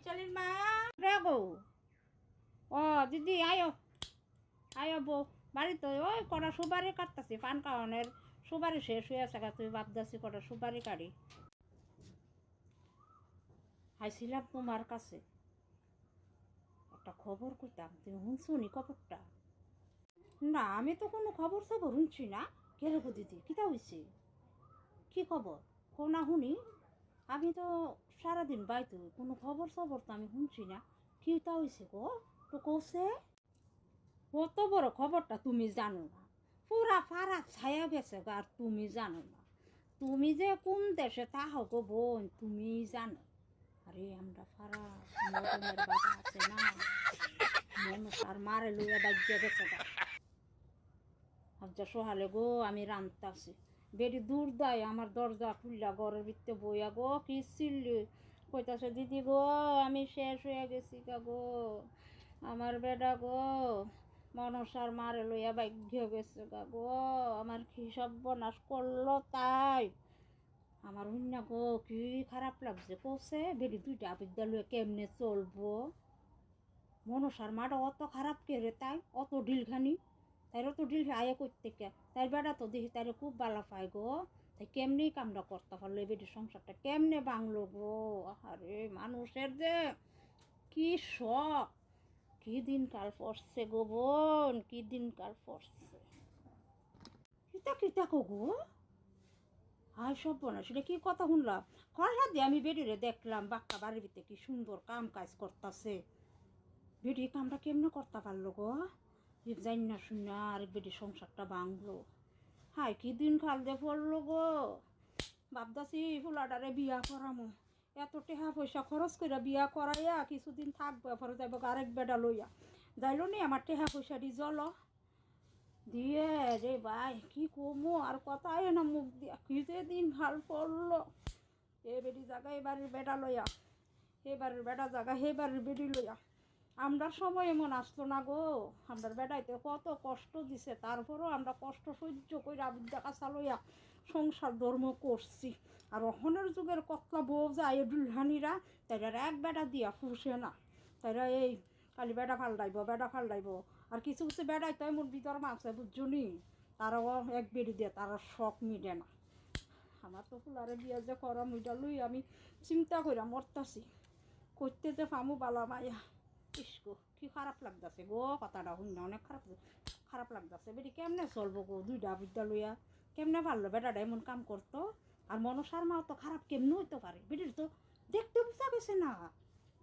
আইচালির মা রে গো ও দিদি আয়ো আয়ো বউ বাড়িতে ওই কটা সুপারি কাটতাছি পান কারণের সুপারি শেষ হয়ে আছে তুই ভাবদাসি কটা সুপারি কাটি হাইছিলাম তোমার কাছে একটা খবর কইতাম তুমি শুনছুনি খবরটা না আমি তো কোনো খবর সবর শুনছি না কেরে গো দিদি কিতা হয়েছে কি খবর কোনা শুনি আমি তো সারাদিন বাইতো কোনো খবর সবর তো আমি শুনছি না কিতা হয়েছে গো তো কৌছে কত বড় খবরটা তুমি জানো না পুরা ফারা ছায়া গেছে আর তুমি জানো না তুমি যে কোন দেশে তা হগো বোন তুমি জানো আরে আমরা ফারা মদনের বাবা আছে না মনুষ আর মারে লইয়া বাজ্যা গেছে আজ সহালে গো আমি রান্তাছি বেরি দূর দেয় আমার দরজা খুললা ঘরের ভিতরে বইয়া গো কি চিল্লি কইতাছে দিদি গো আমি শেষ হয়ে গেছি গো আমার বেটা গো মনসার মারে লইয়া ভাগ্য গেছে গো আমার কি সর্বনাশ করলো তাই আমার হইনা গো কি খারাপ লাগছে কৌছে বেরি দুইটা বিদ্যালয়ে কেমনে চলবো মনসার মাটা অত খারাপ কেরে তাই অত ঢিলখানি তাই তো ঢিল আয়া করতে কে তাই বেড়া তো দেখি তাই খুব ভালো পায় গো তাই কেমনি কামটা করতে পারলো এই বেটির সংসারটা কেমনে বাংলো গো আরে মানুষের যে কি শখ কি দিনকাল পড়ছে গো বোন কি দিনকাল পড়ছে কিতা কিতা গো হাই সব বোনা সেটা কি কথা শুনলাম খরচা দিয়ে আমি বেটিরে দেখলাম বাক্কা বাড়ির ভিতরে কি সুন্দর কাম কাজ করতেছে বেটি কামটা কেমনে করতে পারলো গো জানি না শুনে আরেক বেটি সংসারটা ভাঙলো হাই কি দিন খাল দিয়ে পড়লো গো ভাবদাসি ফুলাটারে বিয়া করামো এত টেহা পয়সা খরচ করে বিয়া করাইয়া কিছুদিন থাকবো পরে যাইব আরেক বেটা লইয়া যাইলো নি আমার টেহা পয়সা দি জল দিয়ে রে ভাই কি কমো আর কথাই না মুখ দিয়া কি যে দিন ভাল পড়লো এ বেটি জায়গা এবারের বেটা লইয়া এবারের বেটা জায়গা এবারের বেটি লইয়া আমরার সময় এমন আসতো না গো আমরার বেটাইতে কত কষ্ট দিছে তারপরও আমরা কষ্ট সহ্য করে আবিদ্যা কাছা লইয়া সংসার ধর্ম করছি আর অহনের যুগের কতলা বউ যায় দুলহানিরা তাইরা এক বেটা দিয়া ফুসে না তাইরা এই খালি বেটা ফাল্টাইব আর কিছু কিছু বেড়াই তো এমন ভিতর মাছে বুঝছো নি তারাও এক বেড়ি দিয়ে তারা শখ মিটে না আমার তো ফুলারে বিয়া যে করা মিটা লই আমি চিন্তা কইরা মরতাছি করতে যে ফামু বালা মাইয়া ইসকো কি খারাপ লাগতেছে গো কথাটা শুন না অনেক খারাপ লাগতেছে বেটি কেমনে চলবো গো দুইটা বিদ্যালয়া কেমনে পারলো বেটাটা এমন কাম করতো আর মনসার মাও তো খারাপ কেমনে হইতে পারে বেটির তো দেখতে বোঝা গেছে না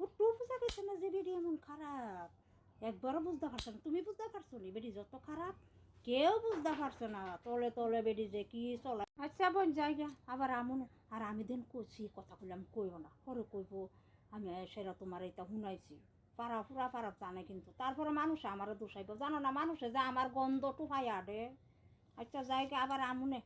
একটু বোঝা গেছে না যে বেটি এমন খারাপ একবারও বুঝতে পারছো না তুমি বুঝতে পারছো নি বেটি যত খারাপ কেউ বুঝতে পারছো না তলে তলে বেটি যে কি চলা আচ্ছা বোন জায়গা আবার আমন আর আমি দেন কইছি কথা বললাম কইব না পরে কইব আমি সেরা তোমার এটা শুনাইছি পাড়া পুরা পাড়া জানে কিন্তু তারপরে মানুষে আমারও দোষাইব জানো না মানুষে যে আমার গন্ধ টুফাই আডে আচ্ছা জায়গা আবার আমনে